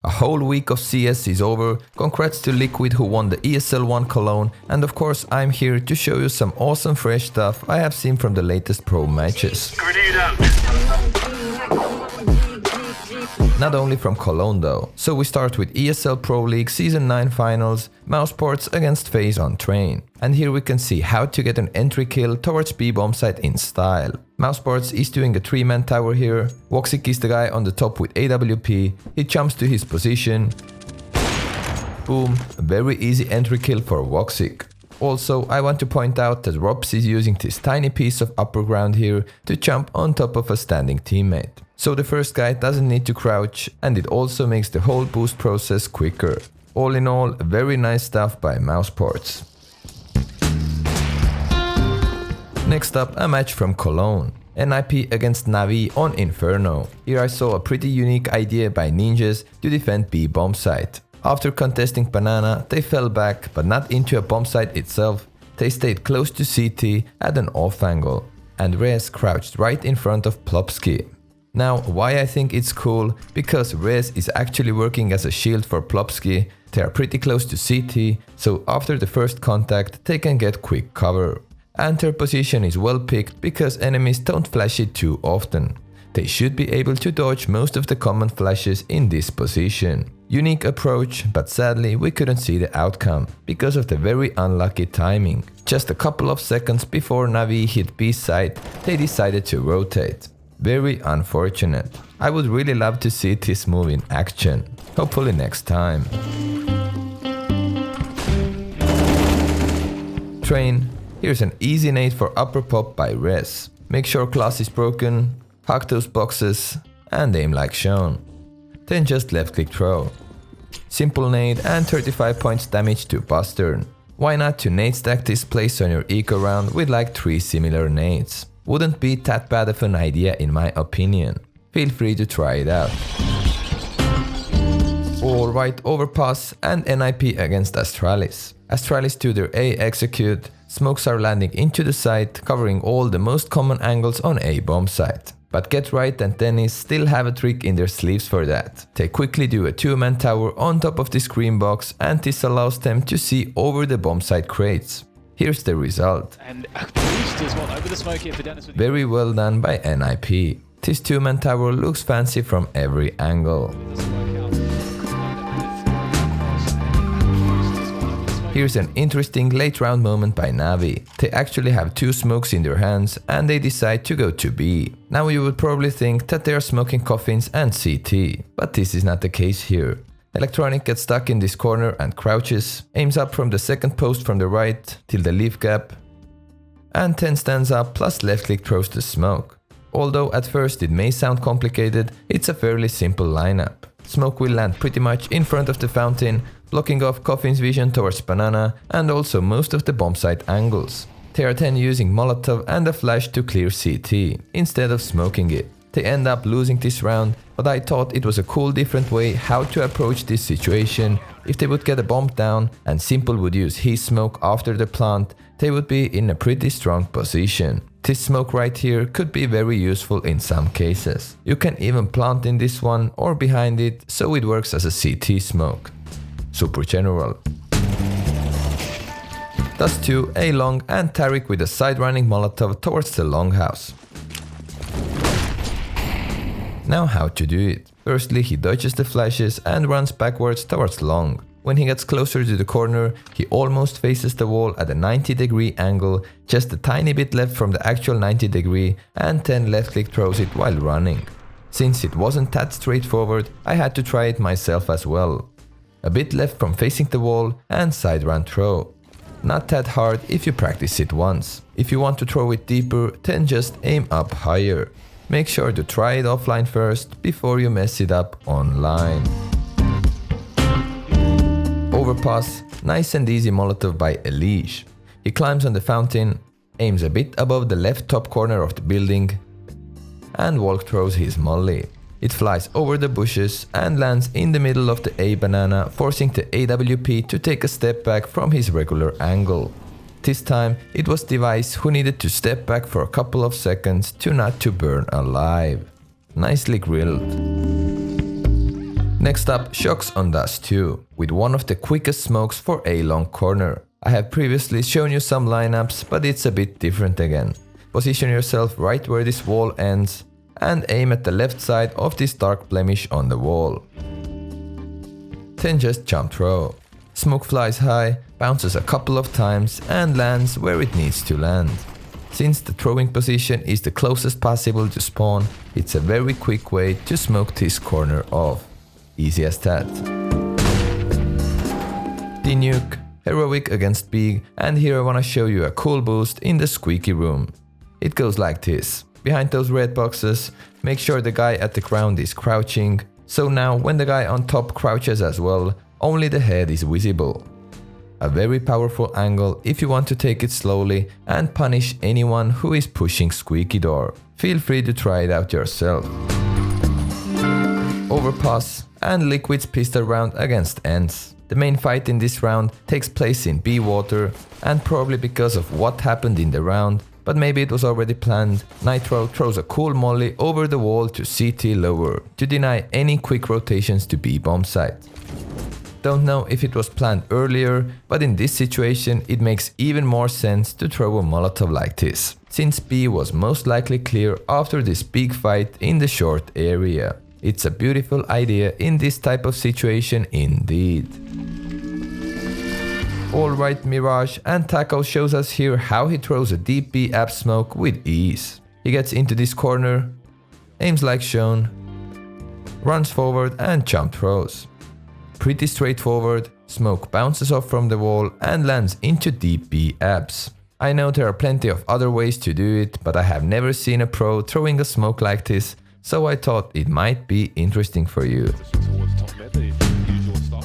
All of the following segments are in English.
A whole week of CS is over, congrats to Liquid who won the ESL 1 Cologne, and of course I'm here to show you some awesome fresh stuff I have seen from the latest pro matches. Not only from Cologne though, so we start with ESL Pro League Season 9 Finals, Mousesports against FaZe on Train. And here we can see how to get an entry kill towards B bomb site in style. Mousesports is doing a 3-man tower here, woxic is the guy on the top with AWP, he jumps to his position. Boom, a very easy entry kill for woxic. Also, I want to point out that Robs is using this tiny piece of upper ground here to jump on top of a standing teammate. So the first guy doesn't need to crouch, and it also makes the whole boost process quicker. All in all, very nice stuff by Mousesports. Next up, a match from Cologne. NIP against Navi on Inferno. Here I saw a pretty unique idea by ninjas to defend B bomb site. After contesting Banana, they fell back, but not into a bomb site itself. They stayed close to CT at an off angle, and Rez crouched right in front of Plopsky. Now, why I think it's cool? Because Rez is actually working as a shield for Plopsky. They are pretty close to CT, so after the first contact, they can get quick cover. And their position is well picked because enemies don't flash it too often. They should be able to dodge most of the common flashes in this position. Unique approach, but sadly we couldn't see the outcome because of the very unlucky timing. Just a couple of seconds before Navi hit B site, they decided to rotate. Very unfortunate. I would really love to see this move in action. Hopefully next time. Train. Here's an easy nade for upper pop by Rez. Make sure glass is broken, hug those boxes, and aim like shown. Then just left click throw. Simple nade and 35 points damage to Bustern. Why not to nade stack this place on your eco round with like 3 similar nades? Wouldn't be that bad of an idea in my opinion. Feel free to try it out. Alright, Overpass and NIP against Astralis. Astralis to their A execute, smokes are landing into the site, covering all the most common angles on A bomb site. But Get Right and Dennis still have a trick in their sleeves for that. They quickly do a 2-man tower on top of the screen box, and this allows them to see over the bomb site crates. Here's the result. And a boost as well over the smoke here for Dennis. Very well done by NIP. This 2-man tower looks fancy from every angle. Here's an interesting late round moment by Navi. They actually have 2 smokes in their hands and they decide to go to B. Now you would probably think that they are smoking coffins and CT, but this is not the case here. Electronic gets stuck in this corner and crouches, aims up from the second post from the right till the leaf gap, and then stands up plus left click throws the smoke. Although at first it may sound complicated, it's a fairly simple lineup. Smoke will land pretty much in front of the fountain, blocking off Coffin's vision towards Banana and also most of the bomb site angles. They are then using molotov and a flash to clear CT, instead of smoking it. They end up losing this round, but I thought it was a cool different way how to approach this situation. If they would get a bomb down and Simple would use his smoke after the plant, they would be in a pretty strong position. This smoke right here could be very useful in some cases. You can even plant in this one or behind it, so it works as a CT smoke. Super general. Dust 2, A long and Tarik with a side running molotov towards the longhouse. Now how to do it. Firstly, he dodges the flashes and runs backwards towards long. When he gets closer to the corner, he almost faces the wall at a 90-degree angle, just a tiny bit left from the actual 90-degree, and then left click throws it while running. Since it wasn't that straightforward, I had to try it myself as well. A bit left from facing the wall and side run throw. Not that hard if you practice it once. If you want to throw it deeper, then just aim up higher. Make sure to try it offline first before you mess it up online. Overpass, nice and easy molotov by Elige. He climbs on the fountain, aims a bit above the left top corner of the building, and walk throws his molly. It flies over the bushes and lands in the middle of the A banana, forcing the AWP to take a step back from his regular angle. This time it was Device who needed to step back for a couple of seconds to not to burn alive. Nicely grilled. Next up, Shocks on Dust 2, with one of the quickest smokes for A long corner. I have previously shown you some lineups, but it's a bit different again. Position yourself right where this wall ends and aim at the left side of this dark blemish on the wall. Then just jump throw. Smoke flies high, bounces a couple of times and lands where it needs to land. Since the throwing position is the closest possible to spawn, it's a very quick way to smoke this corner off. Easy as that. The Nuke, heroic against Big, and here I wanna show you a cool boost in the squeaky room. It goes like this. Behind those red boxes, make sure the guy at the ground is crouching, so now when the guy on top crouches as well, only the head is visible. A very powerful angle if you want to take it slowly and punish anyone who is pushing squeaky door. Feel free to try it out yourself. Overpass and Liquid's pistol round against Ents. The main fight in this round takes place in B water, and probably because of what happened in the round, but maybe it was already planned, Nitro throws a cool molly over the wall to CT lower to deny any quick rotations to B bomb site. Don't know if it was planned earlier, but in this situation it makes even more sense to throw a molotov like this, since B was most likely clear after this big fight in the short area. It's a beautiful idea in this type of situation indeed. Alright, Mirage and Taco shows us here how he throws a deep B app smoke with ease. He gets into this corner, aims like shown, runs forward and jump throws. Pretty straightforward, smoke bounces off from the wall and lands into deep B apps. I know there are plenty of other ways to do it, but I have never seen a pro throwing a smoke like this, so I thought it might be interesting for you.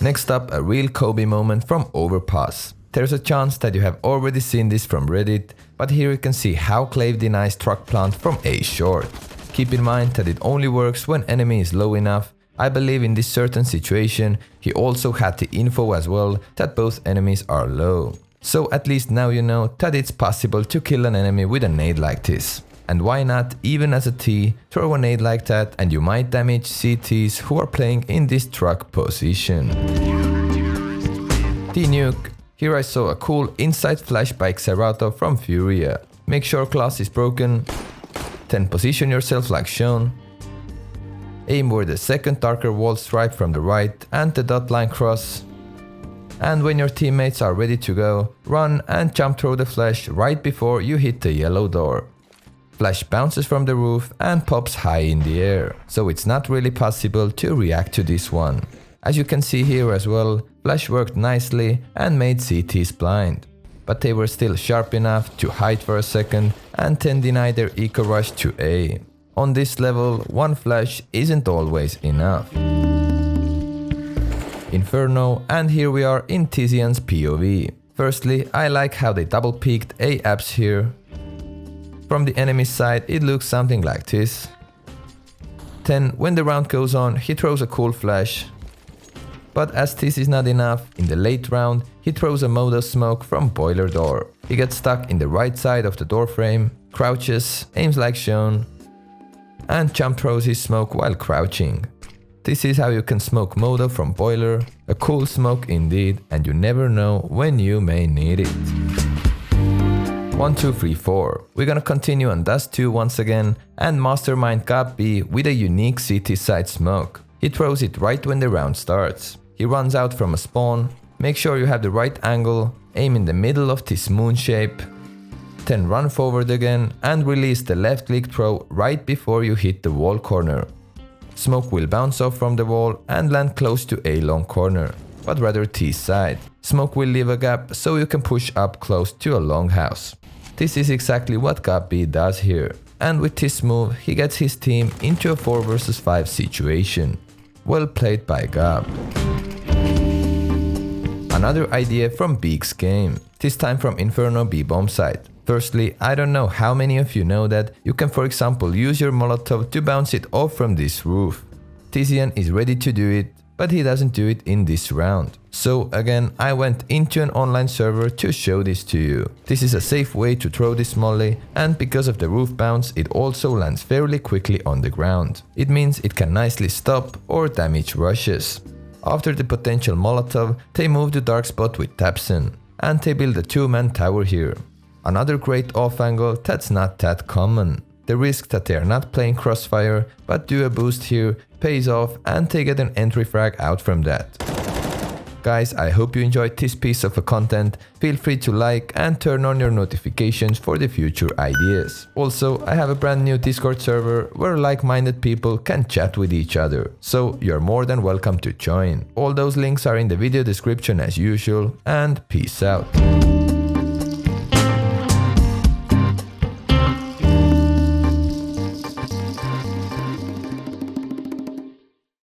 Next up, a real Kobe moment from Overpass. There's a chance that you have already seen this from Reddit, but here you can see how Clave denies truck plant from A short. Keep in mind that it only works when enemy is low enough. I believe in this certain situation, he also had the info as well that both enemies are low. So at least now you know that it's possible to kill an enemy with a nade like this. And why not, even as a T, throw a nade like that and you might damage CTs who are playing in this truck position. The Nuke. Here I saw a cool inside flashbang Serato from Furia. Make sure glass is broken, then position yourself like shown. Aim where the second darker wall stripe from the right and the dot line cross. And when your teammates are ready to go, run and jump through the flash right before you hit the yellow door. Flash bounces from the roof and pops high in the air, so it's not really possible to react to this one. As you can see here as well, flash worked nicely and made CTs blind. But they were still sharp enough to hide for a second and then deny their eco rush to A. On this level, one flash isn't always enough. Inferno, and here we are in Tizian's POV. Firstly, I like how they double peeked A apps here. From the enemy side, it looks something like this. Then, when the round goes on, he throws a cool flash. But as this is not enough, in the late round, he throws a molotov smoke from boiler door. He gets stuck in the right side of the door frame, crouches, aims like shown, and jump throws his smoke while crouching. This is how you can smoke molotov from boiler. A cool smoke indeed, and you never know when you may need it. 1, 2, 3, 4. We're gonna continue on Dust 2 once again and mastermind Gab B with a unique CT side smoke. He throws it right when the round starts. He runs out from a spawn. Make sure you have the right angle, aim in the middle of this moon shape, then run forward again and release the left click throw right before you hit the wall corner. Smoke will bounce off from the wall and land close to A long corner, but rather T side. Smoke will leave a gap so you can push up close to a long house. This is exactly what Gab B does here, and with this move he gets his team into a 4 vs 5 situation. Well played by Gab. Another idea from Beak's game, this time from Inferno B bomb site. Firstly, I don't know how many of you know that you can for example use your molotov to bounce it off from this roof. Tizian is ready to do it, but he doesn't do it in this round. So again, I went into an online server to show this to you. This is a safe way to throw this molly, and because of the roof bounce, it also lands fairly quickly on the ground. It means it can nicely stop or damage rushes. After the potential molotov, they move to dark spot with Tapson, and they build a 2-man tower here. Another great off angle that's not that common. The risk that they are not playing crossfire but do a boost here pays off, and they get an entry frag out from that. Guys, I hope you enjoyed this piece of content. Feel free to like and turn on your notifications for the future ideas. Also, I have a brand new Discord server where like-minded people can chat with each other, so you're more than welcome to join. All those links are in the video description as usual, and peace out.